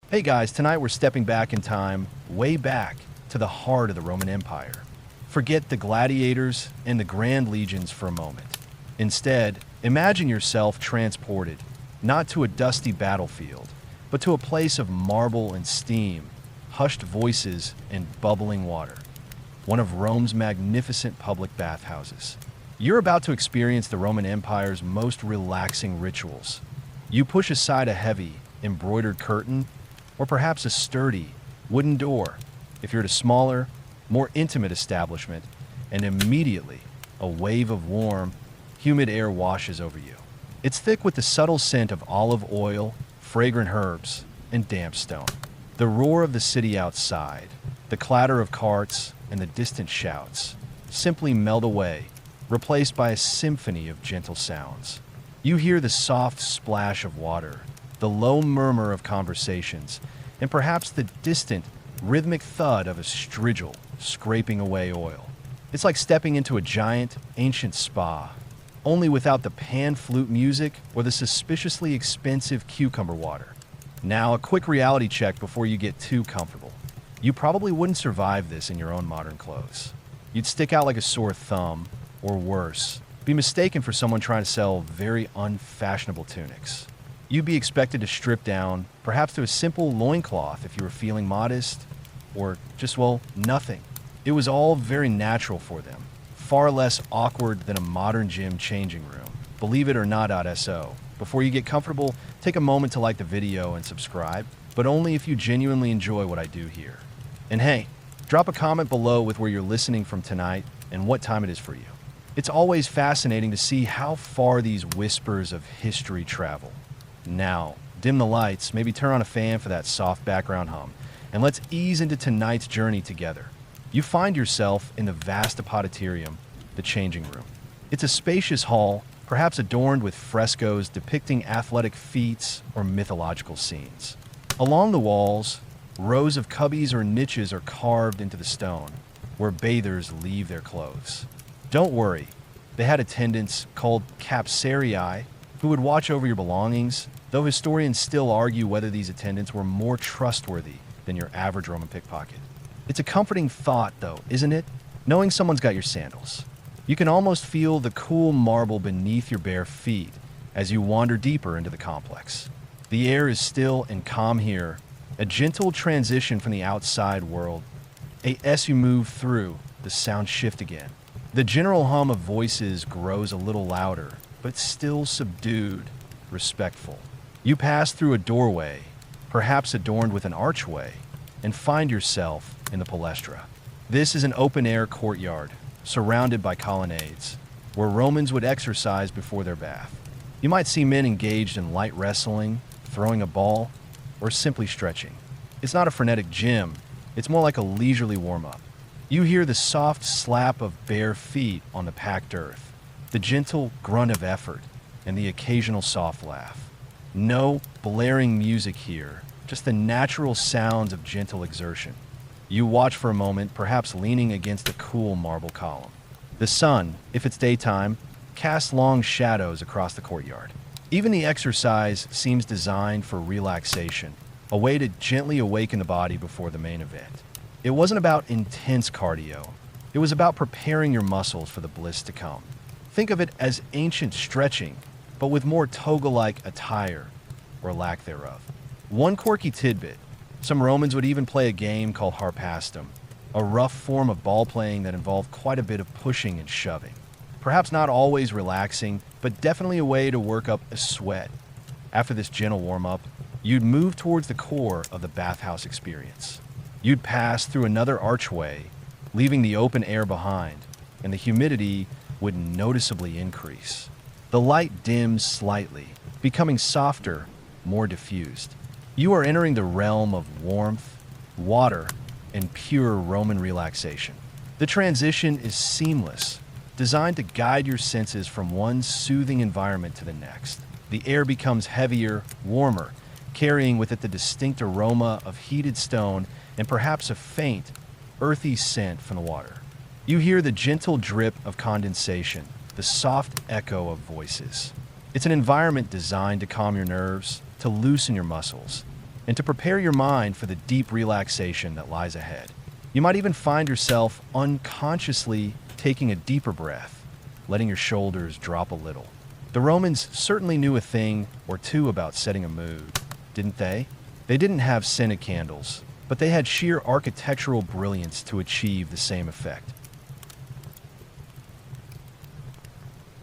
Hey guys, tonight we're stepping back in time, way back to the heart of the Roman Empire. Forget the gladiators and the grand legions for a moment. Instead, imagine yourself transported, not to a dusty battlefield, but to a place of marble and steam, hushed voices, and bubbling water. One of Rome's magnificent public bathhouses. You're about to experience the Roman Empire's most relaxing rituals. You push aside a heavy, embroidered curtain, or perhaps a sturdy, wooden door, if you're at a smaller, more intimate establishment, and immediately a wave of warm, humid air washes over you. It's thick with the subtle scent of olive oil, fragrant herbs, and damp stone. The roar of the city outside, the clatter of carts, and the distant shouts simply melt away, replaced by a symphony of gentle sounds. You hear the soft splash of water, the low murmur of conversations, and perhaps the distant, rhythmic thud of a strigil scraping away oil. It's like stepping into a giant, ancient spa, only without the pan flute music or the suspiciously expensive cucumber water. Now, a quick reality check before you get too comfortable. You probably wouldn't survive this in your own modern clothes. You'd stick out like a sore thumb, or worse, be mistaken for someone trying to sell very unfashionable tunics. You'd be expected to strip down, perhaps to a simple loincloth if you were feeling modest, or just, well, nothing. It was all very natural for them, far less awkward than a modern gym changing room. Believe it or not.so. Before you get comfortable, take a moment to like the video and subscribe, but only if you genuinely enjoy what I do here. And hey, drop a comment below with where you're listening from tonight and what time it is for you. It's always fascinating to see how far these whispers of history travel. Now, dim the lights, maybe turn on a fan for that soft background hum, and let's ease into tonight's journey together. You find yourself in the vast apoditerium, the changing room. It's a spacious hall, perhaps adorned with frescoes depicting athletic feats or mythological scenes. Along the walls, rows of cubbies or niches are carved into the stone, where bathers leave their clothes. Don't worry, they had attendants called capsarii who would watch over your belongings, though historians still argue whether these attendants were more trustworthy than your average Roman pickpocket. It's a comforting thought, though, isn't it? Knowing someone's got your sandals. You can almost feel the cool marble beneath your bare feet as you wander deeper into the complex. The air is still and calm here, a gentle transition from the outside world. As you move through, the sounds shift again. The general hum of voices grows a little louder, but still subdued, respectful. You pass through a doorway, perhaps adorned with an archway, and find yourself in the palestra. This is an open-air courtyard, surrounded by colonnades, where Romans would exercise before their bath. You might see men engaged in light wrestling, throwing a ball, or simply stretching. It's not a frenetic gym, it's more like a leisurely warm-up. You hear the soft slap of bare feet on the packed earth, the gentle grunt of effort, and the occasional soft laugh. No blaring music here, just the natural sounds of gentle exertion. You watch for a moment, perhaps leaning against a cool marble column. The sun, if it's daytime, casts long shadows across the courtyard. Even the exercise seems designed for relaxation, a way to gently awaken the body before the main event. It wasn't about intense cardio. It was about preparing your muscles for the bliss to come. Think of it as ancient stretching, but with more toga-like attire, or lack thereof. One quirky tidbit: some Romans would even play a game called harpastum, a rough form of ball playing that involved quite a bit of pushing and shoving. Perhaps not always relaxing, but definitely a way to work up a sweat. After this gentle warm-up, you'd move towards the core of the bathhouse experience. You'd pass through another archway, leaving the open air behind, and the humidity would noticeably increase. The light dims slightly, becoming softer, more diffused. You are entering the realm of warmth, water, and pure Roman relaxation. The transition is seamless, designed to guide your senses from one soothing environment to the next. The air becomes heavier, warmer, carrying with it the distinct aroma of heated stone and perhaps a faint, earthy scent from the water. You hear the gentle drip of condensation, the soft echo of voices. It's an environment designed to calm your nerves, to loosen your muscles, and to prepare your mind for the deep relaxation that lies ahead. You might even find yourself unconsciously taking a deeper breath, letting your shoulders drop a little. The Romans certainly knew a thing or two about setting a mood, didn't they? They didn't have scented candles, but they had sheer architectural brilliance to achieve the same effect.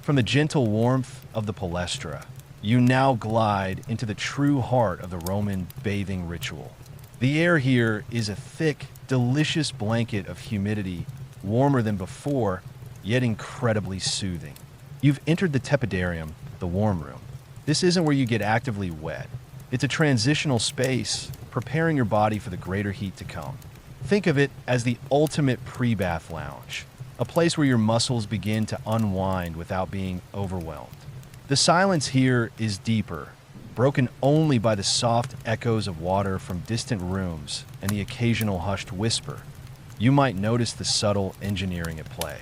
From the gentle warmth of the palestra, you now glide into the true heart of the Roman bathing ritual. The air here is a thick, delicious blanket of humidity, warmer than before, yet incredibly soothing. You've entered the tepidarium, the warm room. This isn't where you get actively wet. It's a transitional space, preparing your body for the greater heat to come. Think of it as the ultimate pre-bath lounge, a place where your muscles begin to unwind without being overwhelmed. The silence here is deeper, broken only by the soft echoes of water from distant rooms and the occasional hushed whisper. You might notice the subtle engineering at play.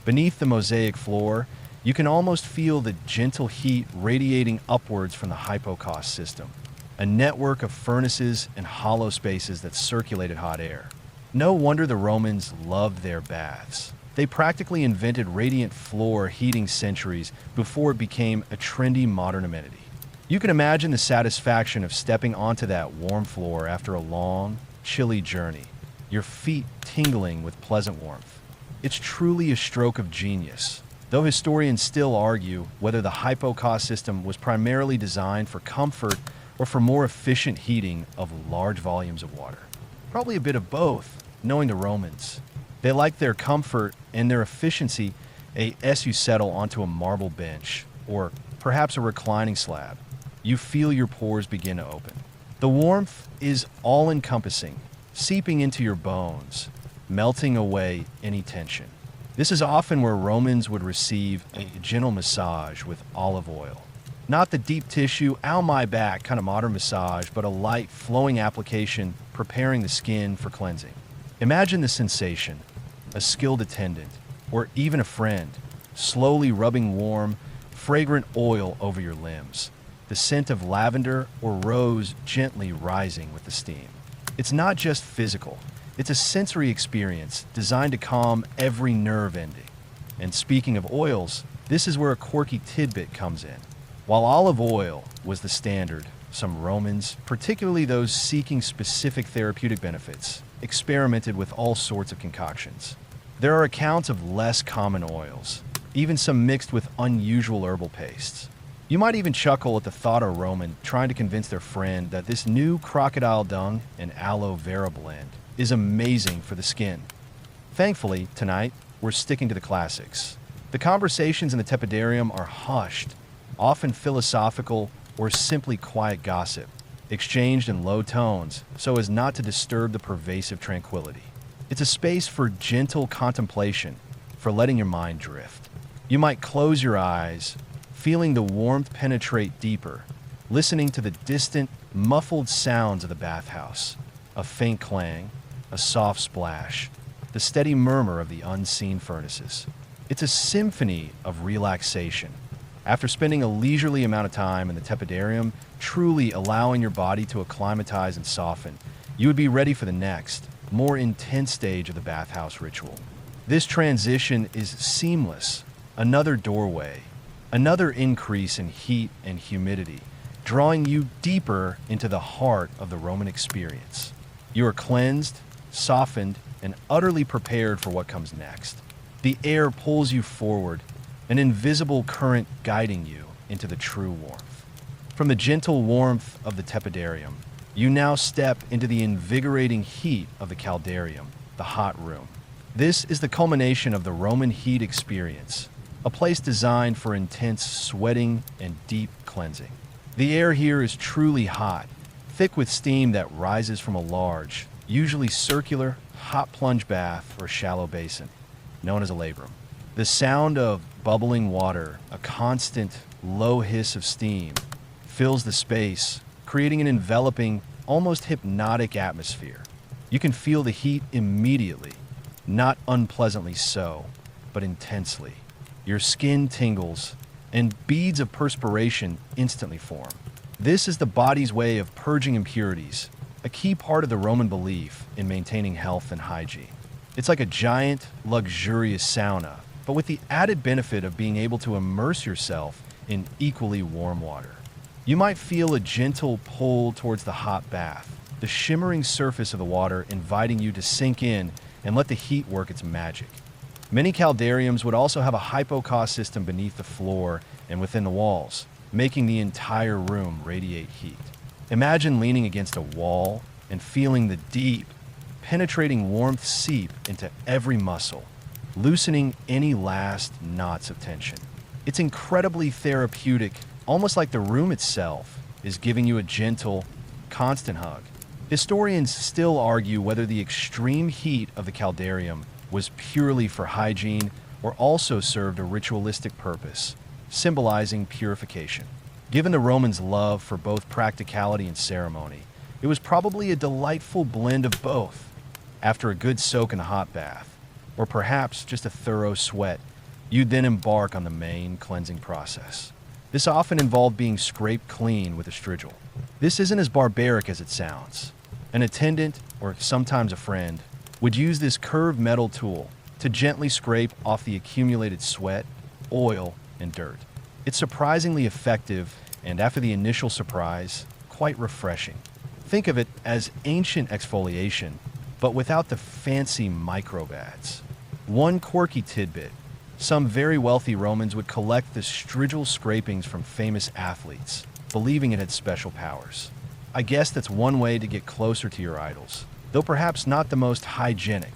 Beneath the mosaic floor, you can almost feel the gentle heat radiating upwards from the hypocaust system, a network of furnaces and hollow spaces that circulated hot air. No wonder the Romans loved their baths. They practically invented radiant floor heating centuries before it became a trendy modern amenity. You can imagine the satisfaction of stepping onto that warm floor after a long, chilly journey, your feet tingling with pleasant warmth. It's truly a stroke of genius, though historians still argue whether the hypocaust system was primarily designed for comfort or for more efficient heating of large volumes of water. Probably a bit of both, knowing the Romans. They liked their comfort and their efficiency as you settle onto a marble bench or perhaps a reclining slab. You feel your pores begin to open. The warmth is all-encompassing, seeping into your bones, melting away any tension. This is often where Romans would receive a gentle massage with olive oil. Not the deep tissue, ow my back kind of modern massage, but a light, flowing application preparing the skin for cleansing. Imagine the sensation, a skilled attendant, or even a friend, slowly rubbing warm, fragrant oil over your limbs, the scent of lavender or rose gently rising with the steam. It's not just physical, it's a sensory experience designed to calm every nerve ending. And speaking of oils, this is where a quirky tidbit comes in. While olive oil was the standard, some Romans, particularly those seeking specific therapeutic benefits, experimented with all sorts of concoctions. There are accounts of less common oils, even some mixed with unusual herbal pastes. You might even chuckle at the thought of a Roman trying to convince their friend that this new crocodile dung and aloe vera blend is amazing for the skin. Thankfully, tonight, we're sticking to the classics. The conversations in the tepidarium are hushed, often philosophical or simply quiet gossip, exchanged in low tones so as not to disturb the pervasive tranquility. It's a space for gentle contemplation, for letting your mind drift. You might close your eyes, feeling the warmth penetrate deeper, listening to the distant, muffled sounds of the bathhouse, a faint clang, a soft splash, the steady murmur of the unseen furnaces. It's a symphony of relaxation. After spending a leisurely amount of time in the tepidarium, truly allowing your body to acclimatize and soften, you would be ready for the next, more intense stage of the bathhouse ritual. This transition is seamless, another doorway, another increase in heat and humidity, drawing you deeper into the heart of the Roman experience. You are cleansed, softened, and utterly prepared for what comes next. The air pulls you forward, an invisible current guiding you into the true warmth. From the gentle warmth of the tepidarium, you now step into the invigorating heat of the caldarium, the hot room. This is the culmination of the Roman heat experience, a place designed for intense sweating and deep cleansing. The air here is truly hot, thick with steam that rises from a large, usually circular, hot plunge bath or shallow basin, known as a labrum. The sound of bubbling water, a constant, low hiss of steam, fills the space, creating an enveloping, almost hypnotic atmosphere. You can feel the heat immediately, not unpleasantly so, but intensely. Your skin tingles, and beads of perspiration instantly form. This is the body's way of purging impurities, a key part of the Roman belief in maintaining health and hygiene. It's like a giant, luxurious sauna, but with the added benefit of being able to immerse yourself in equally warm water. You might feel a gentle pull towards the hot bath, the shimmering surface of the water inviting you to sink in and let the heat work its magic. Many caldariums would also have a hypocaust system beneath the floor and within the walls, making the entire room radiate heat. Imagine leaning against a wall and feeling the deep, penetrating warmth seep into every muscle, loosening any last knots of tension. It's incredibly therapeutic, almost like the room itself is giving you a gentle, constant hug. Historians still argue whether the extreme heat of the caldarium was purely for hygiene or also served a ritualistic purpose, symbolizing purification. Given the Romans' love for both practicality and ceremony, it was probably a delightful blend of both. After a good soak in a hot bath, or perhaps just a thorough sweat, you'd then embark on the main cleansing process. This often involved being scraped clean with a strigil. This isn't as barbaric as it sounds. An attendant, or sometimes a friend, would use this curved metal tool to gently scrape off the accumulated sweat, oil, and dirt. It's surprisingly effective and, after the initial surprise, quite refreshing. Think of it as ancient exfoliation, but without the fancy microbads. One quirky tidbit: some very wealthy Romans would collect the strigil scrapings from famous athletes, believing it had special powers. I guess that's one way to get closer to your idols, though perhaps not the most hygienic.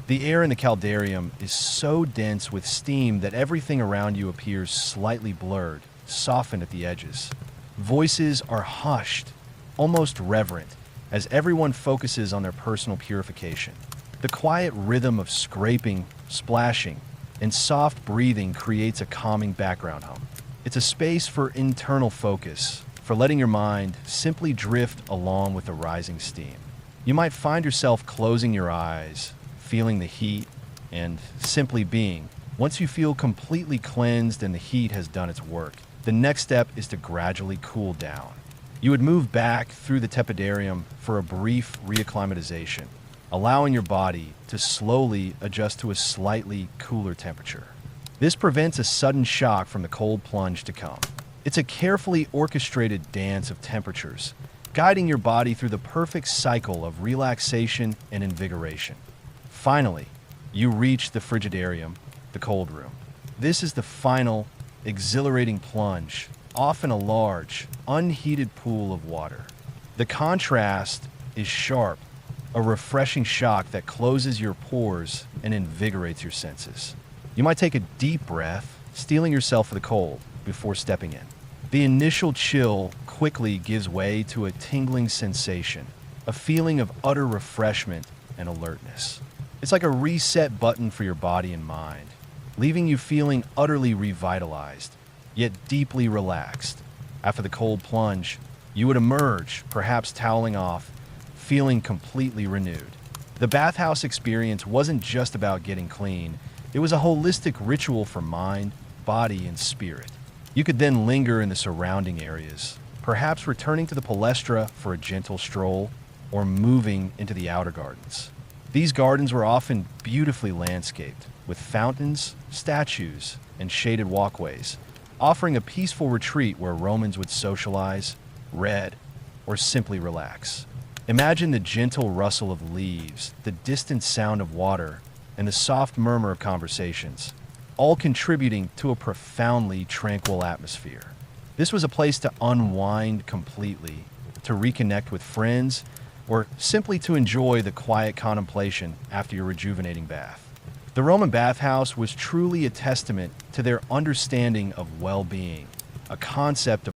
The air in the caldarium is so dense with steam that everything around you appears slightly blurred, softened at the edges. Voices are hushed, almost reverent, as everyone focuses on their personal purification. The quiet rhythm of scraping, splashing, and soft breathing creates a calming background hum. It's a space for internal focus, for letting your mind simply drift along with the rising steam. You might find yourself closing your eyes, feeling the heat, and simply being. Once you feel completely cleansed and the heat has done its work, the next step is to gradually cool down. You would move back through the tepidarium for a brief reacclimatization, allowing your body to slowly adjust to a slightly cooler temperature. This prevents a sudden shock from the cold plunge to come. It's a carefully orchestrated dance of temperatures, guiding your body through the perfect cycle of relaxation and invigoration. Finally, you reach the frigidarium, the cold room. This is the final, exhilarating plunge, often a large, unheated pool of water. The contrast is sharp, a refreshing shock that closes your pores and invigorates your senses. You might take a deep breath, steeling yourself for the cold before stepping in. The initial chill quickly gives way to a tingling sensation, a feeling of utter refreshment and alertness. It's like a reset button for your body and mind, leaving you feeling utterly revitalized, yet deeply relaxed. After the cold plunge, you would emerge, perhaps toweling off, feeling completely renewed. The bathhouse experience wasn't just about getting clean, it was a holistic ritual for mind, body, and spirit. You could then linger in the surrounding areas, perhaps returning to the palestra for a gentle stroll, or moving into the outer gardens. These gardens were often beautifully landscaped, with fountains, statues, and shaded walkways, offering a peaceful retreat where Romans would socialize, read, or simply relax. Imagine the gentle rustle of leaves, the distant sound of water, and the soft murmur of conversations, all contributing to a profoundly tranquil atmosphere. This was a place to unwind completely, to reconnect with friends, or simply to enjoy the quiet contemplation after your rejuvenating bath. The Roman bathhouse was truly a testament to their understanding of well-being, a concept of